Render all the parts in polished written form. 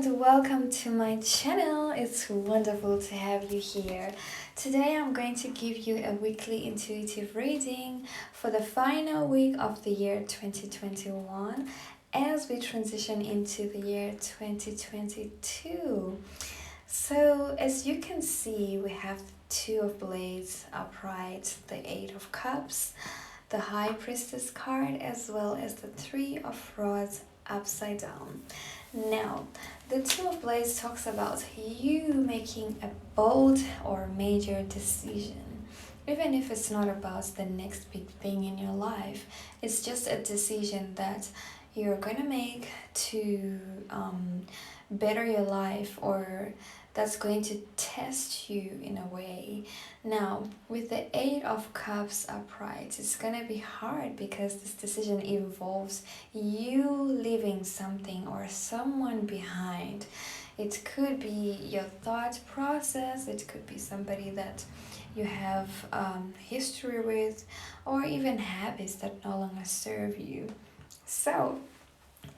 and welcome to my channel. It's wonderful to have you here. Today I'm going to give you a weekly intuitive reading for the final week of the year 2021 as we transition into the year 2022. So as you can see, we have the Two of Blades upright, the Eight of Cups, the High Priestess card, as well as the Three of Rods upside down. Now, the Two of Blades talks about you making a bold or major decision. Even if it's not about the next big thing in your life, it's just a decision that you're going to make to better your life, or that's going to test you in a way. Now, with the Eight of Cups upright, it's going to be hard because this decision involves you leaving something or someone behind. It could be your thought process, it could be somebody that you have history with, or even habits that no longer serve you. So,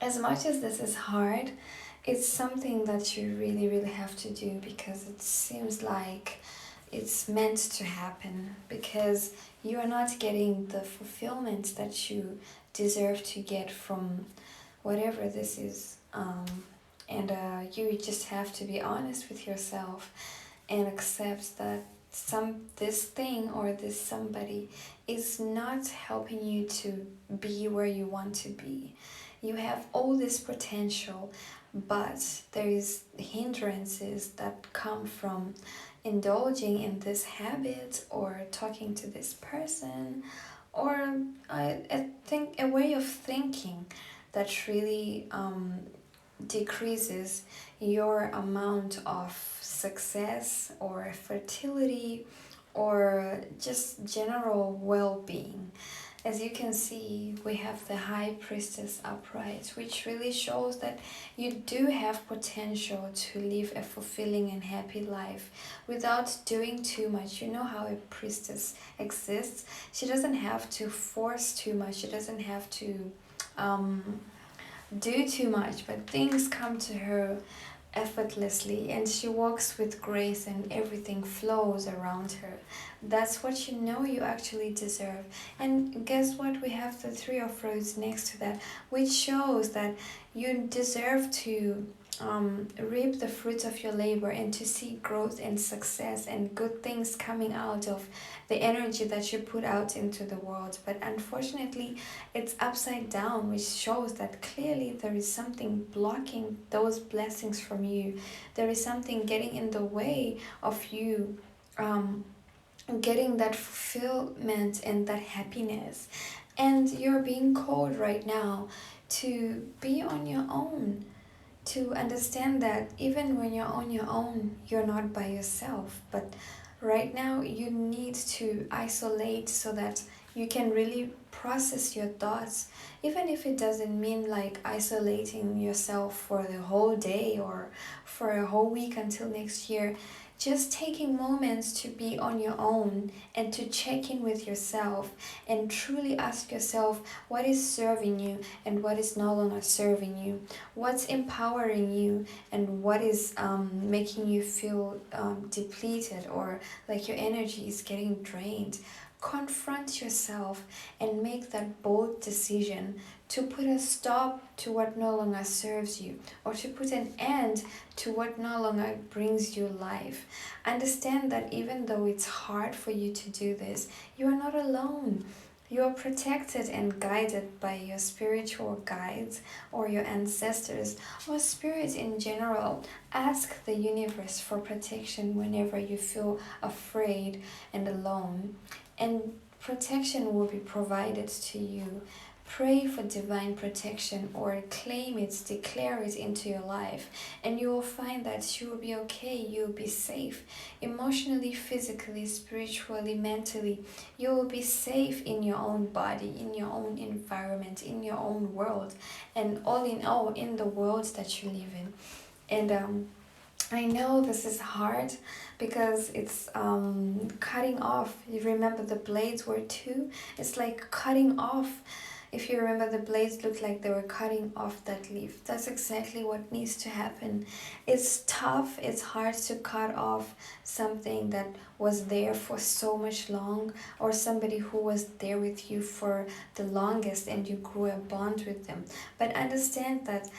as much as this is hard, it's something that you really have to do because it seems like it's meant to happen, because you are not getting the fulfillment that you deserve to get from whatever this is. And you just have to be honest with yourself and accept that this thing or this somebody is not helping you to be where you want to be. You have all this potential, but there is hindrances that come from indulging in this habit or talking to this person, or I think a way of thinking that really decreases your amount of success or fertility or just general well-being. As you can see, we have the High Priestess upright, which really shows that you do have potential to live a fulfilling and happy life without doing too much. You know how a priestess exists. She doesn't have to force too much. She doesn't have to do too much, but things come to her effortlessly and she walks with grace and everything flows around her. That's what you know you actually deserve. And guess what? We have the Three of Rods next to that, which shows that you deserve to reap the fruits of your labor and to see growth and success and good things coming out of the energy that you put out into the world. But unfortunately, it's upside down, which shows that clearly there is something blocking those blessings from you. There is something getting in the way of you getting that fulfillment and that happiness. And you're being called right now to be on your own, to understand that even when you're on your own, you're not by yourself. But right now, you need to isolate so that you can really process your thoughts, even if it doesn't mean like isolating yourself for the whole day or for a whole week until next year. Just taking moments to be on your own and to check in with yourself and truly ask yourself what is serving you and what is no longer serving you, what's empowering you and what is making you feel depleted or like your energy is getting drained. Confront yourself and make that bold decision to put a stop to what no longer serves you, or to put an end to what no longer brings you life. Understand that even though it's hard for you to do this, you are not alone. You are protected and guided by your spiritual guides or your ancestors or spirit in general. Ask the universe for protection whenever you feel afraid and alone, and protection will be provided to you. Pray for divine protection or claim it, declare it into your life, and you will find that you will be okay, you will be safe emotionally, physically, spiritually, mentally. You will be safe in your own body, in your own environment, in your own world, and all in all, in the world that you live in. And I know this is hard because it's cutting off. You remember the blades were two? It's like cutting off If you remember, the blades looked like they were cutting off that leaf. That's exactly what needs to happen. It's tough, it's hard to cut off something that was there for so much long, or somebody who was there with you for the longest and you grew a bond with them. But understand that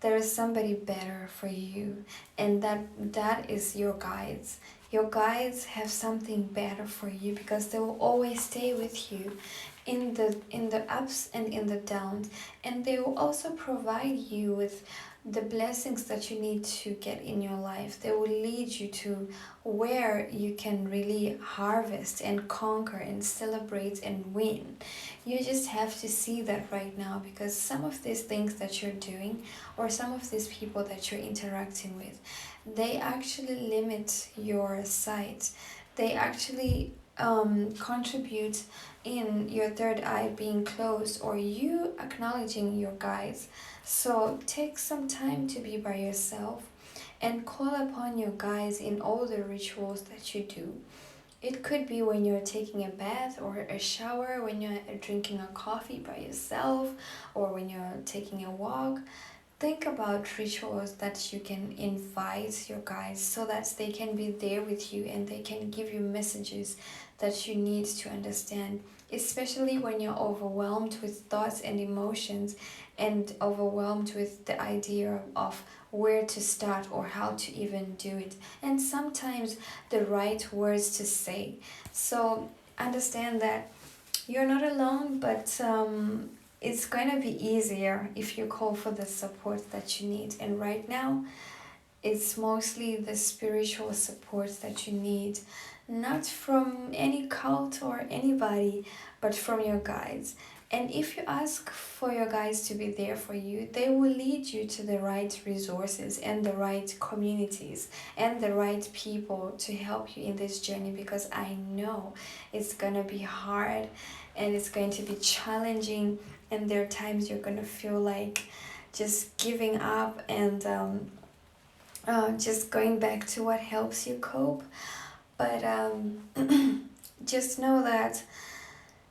there is somebody better for you, and that is your guides. Your guides have something better for you because they will always stay with you in the ups and in the downs, and they will also provide you with the blessings that you need to get in your life. They will lead you to where you can really harvest and conquer and celebrate and win. You just have to see that right now, because some of these things that you're doing, or some of these people that you're interacting with, they actually limit your sight. They actually contribute in your third eye being closed, or you acknowledging your guides. So take some time to be by yourself and call upon your guides in all the rituals that you do. It could be when you're taking a bath or a shower, when you're drinking a coffee by yourself, or when you're taking a walk. Think about rituals that you can invite your guides so that they can be there with you and they can give you messages that you need to understand, especially when you're overwhelmed with thoughts and emotions, and overwhelmed with the idea of where to start or how to even do it, and sometimes the right words to say. So understand that you're not alone, but it's going to be easier if you call for the support that you need. And right now, it's mostly the spiritual support that you need, not from any cult or anybody, but from your guides. And if you ask for your guides to be there for you, they will lead you to the right resources and the right communities and the right people to help you in this journey, because I know it's gonna be hard and it's going to be challenging, and there are times you're gonna feel like just giving up and just going back to what helps you cope. But just know that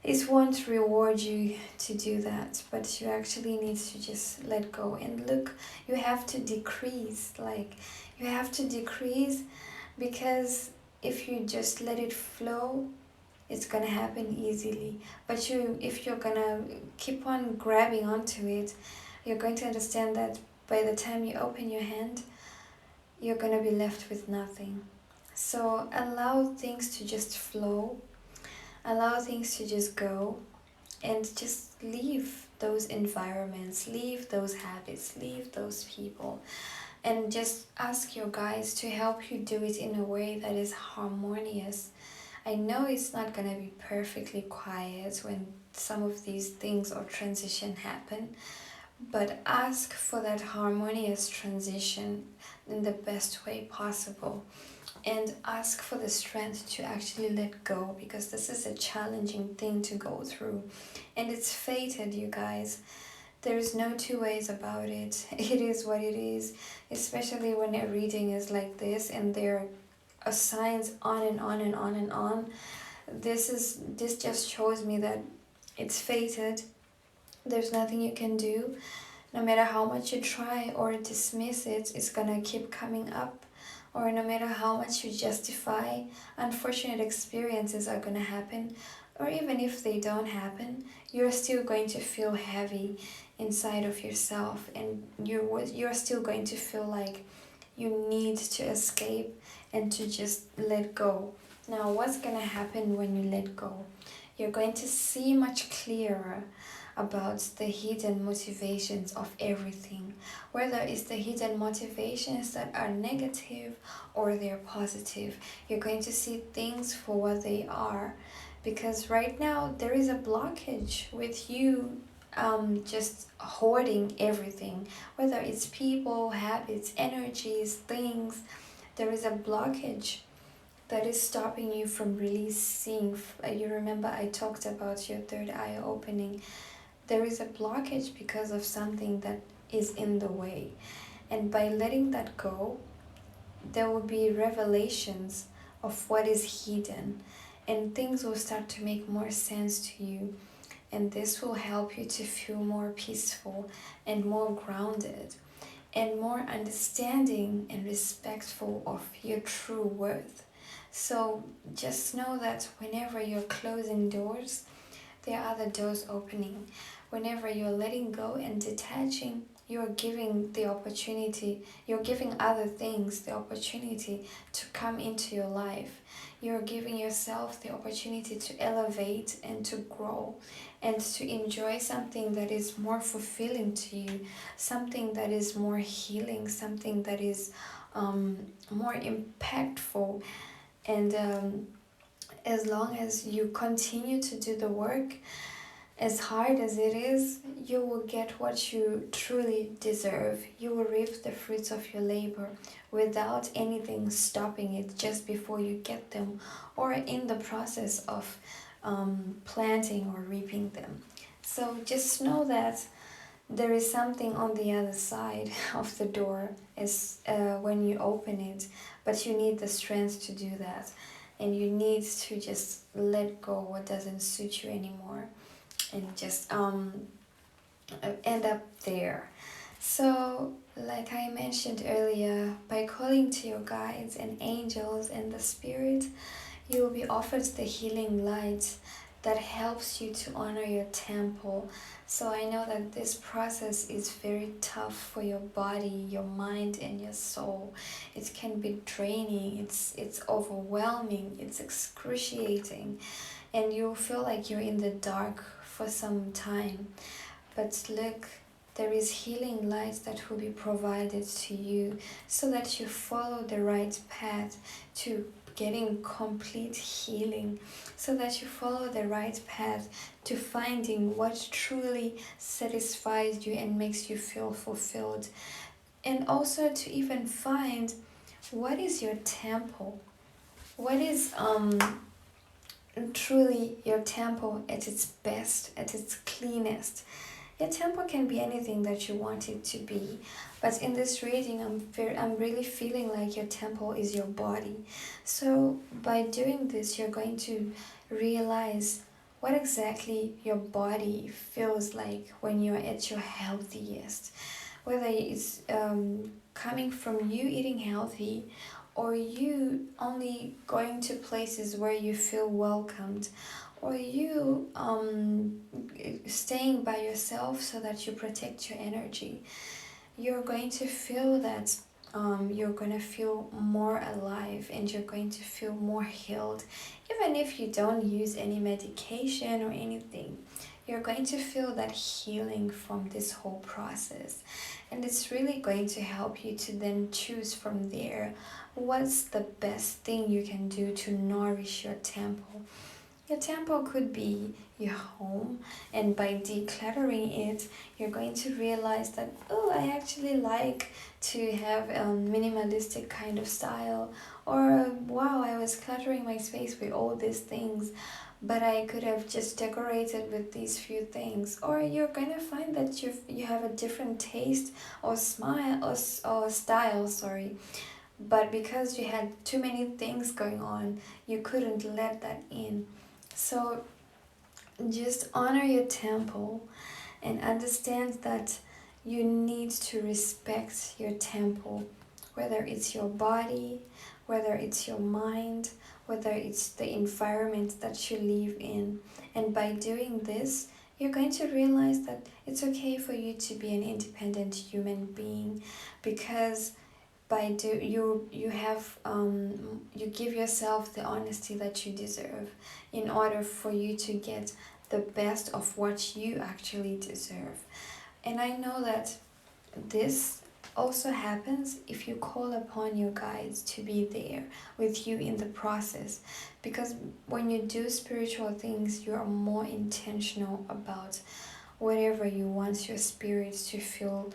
it won't reward you to do that, but you actually need to just let go and look. You have to decrease, like you have to decrease, because if you just let it flow, it's gonna happen easily. But if you're gonna keep on grabbing onto it, you're going to understand that by the time you open your hand, you're gonna be left with nothing. So allow things to just flow, allow things to just go, and just leave those environments, leave those habits, leave those people, and just ask your guides to help you do it in a way that is harmonious. I know it's not gonna be perfectly quiet when some of these things or transition happen, but ask for that harmonious transition in the best way possible, and ask for the strength to actually let go, because this is a challenging thing to go through, and it's fated, you guys. There's no two ways about it. It is what it is, especially when a reading is like this and there are signs on and on and on and on. This just shows me that it's fated. There's nothing you can do. No matter how much you try or dismiss it, it's gonna keep coming up. Or no matter how much you justify, unfortunate experiences are gonna happen. Or even if they don't happen, you're still going to feel heavy inside of yourself, and you're still going to feel like you need to escape and to just let go. Now, what's gonna happen when you let go? You're going to see much clearer about the hidden motivations of everything, whether it's the hidden motivations that are negative or they're positive. You're going to see things for what they are, because right now there is a blockage with you just hoarding everything, whether it's people, habits, energies, things. There is a blockage that is stopping you from really seeing. You remember I talked about your third eye opening. There is a blockage because of something that is in the way. And by letting that go, there will be revelations of what is hidden, and things will start to make more sense to you. and this will help you to feel more peaceful and more grounded and more understanding and respectful of your true worth. So just know that whenever you're closing doors, there are other doors opening. Whenever you're letting go and detaching, you're giving the opportunity, you're giving other things the opportunity to come into your life. You're giving yourself the opportunity to elevate and to grow and to enjoy something that is more fulfilling to you, something that is more healing, something that is more impactful. And as long as you continue to do the work, as hard as it is, you will get what you truly deserve. You will reap the fruits of your labor without anything stopping it just before you get them or in the process of planting or reaping them. So just know that there is something on the other side of the door is when you open it, but you need the strength to do that, and you need to just let go what doesn't suit you anymore and just end up there. So like I mentioned earlier, by calling to your guides and angels and the spirit, you will be offered the healing light that helps you to honor your temple. So I know that this process is very tough for your body, your mind, and your soul. It can be draining, it's overwhelming, it's excruciating, and you'll feel like you're in the dark for some time. But look, there is healing light that will be provided to you so that you follow the right path to getting complete healing, so that you follow the right path to finding what truly satisfies you and makes you feel fulfilled, and also to even find what is your temple, what is truly your temple at its best, at its cleanest. Your temple can be anything that you want it to be, but in this reading, I'm really feeling like your temple is your body. So by doing this, you're going to realize what exactly your body feels like when you're at your healthiest. Whether it's coming from you eating healthy, or you only going to places where you feel welcomed, or you staying by yourself so that you protect your energy, you're going to feel that you're going to feel more alive and you're going to feel more healed. Even if you don't use any medication or anything, you're going to feel that healing from this whole process. And it's really going to help you to then choose from there what's the best thing you can do to nourish your temple. Your temple could be your home, and by decluttering it, you're going to realize that, oh, I actually like to have a minimalistic kind of style, or wow, I was cluttering my space with all these things, but I could have just decorated with these few things. Or you're going to find that you have a different taste or smile or style, sorry. But because you had too many things going on, you couldn't let that in. So just honor your temple and understand that you need to respect your temple, whether it's your body, whether it's your mind, whether it's the environment that you live in. And by doing this, you're going to realize that it's okay for you to be an independent human being, because by you have you give yourself the honesty that you deserve in order for you to get the best of what you actually deserve. And I know that this also happens if you call upon your guides to be there with you in the process, because when you do spiritual things, you are more intentional about whatever you want your spirit to feel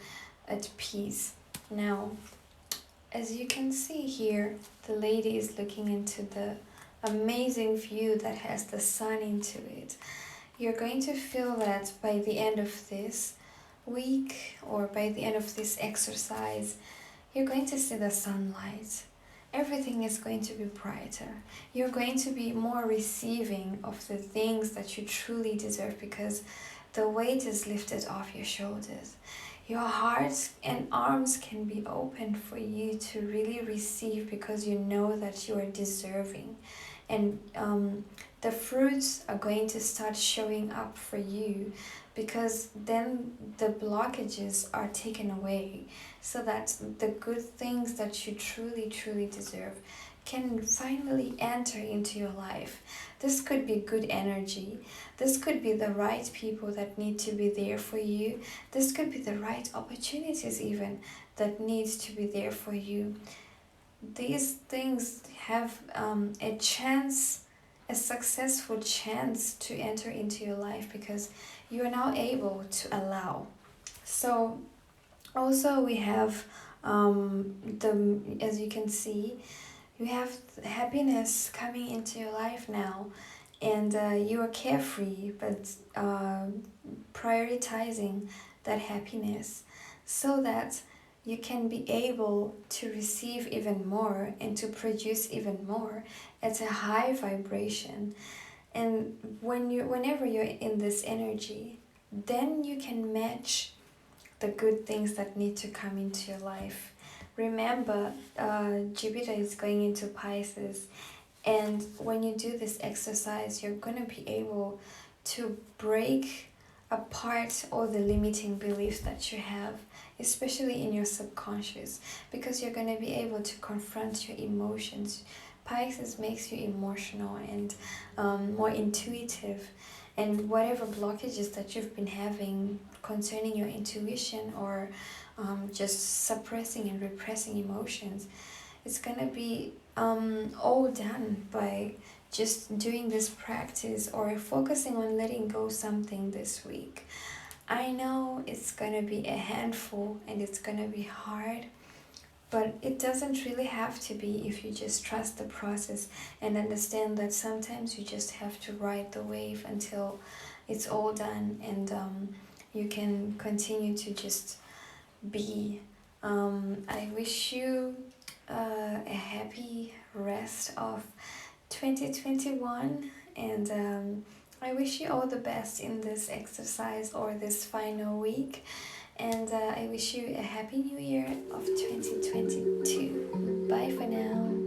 at peace. Now, as you can see here, the lady is looking into the amazing view that has the sun into it. You're going to feel that by the end of this week or by the end of this exercise, you're going to see the sunlight. everything is going to be brighter. You're going to be more receiving of the things that you truly deserve because the weight is lifted off your shoulders. Your heart and arms can be opened for you to really receive because you know that you are deserving. And the fruits are going to start showing up for you because then the blockages are taken away so that the good things that you truly, truly deserve can finally enter into your life. This could be good energy. This could be the right people that need to be there for you. This could be the right opportunities even that needs to be there for you. These things have a chance, a successful chance to enter into your life because you are now able to allow. So also we have the, as you can see, you have happiness coming into your life now, and you are carefree, but prioritizing that happiness so that you can be able to receive even more and to produce even more at a high vibration. And whenever you're in this energy, then you can match the good things that need to come into your life. Remember, Jupiter is going into Pisces, and when you do this exercise, you're going to be able to break apart all the limiting beliefs that you have, especially in your subconscious, because you're going to be able to confront your emotions. Pisces makes you emotional and more intuitive, and whatever blockages that you've been having concerning your intuition or just suppressing and repressing emotions, it's gonna be all done by just doing this practice or focusing on letting go something this week. I know it's gonna be a handful and it's gonna be hard, but it doesn't really have to be if you just trust the process and understand that sometimes you just have to ride the wave until it's all done, and you can continue to just be. I wish you a happy rest of 2021, and I wish you all the best in this exercise or this final week, and I wish you a happy new year of 2022. Bye for now.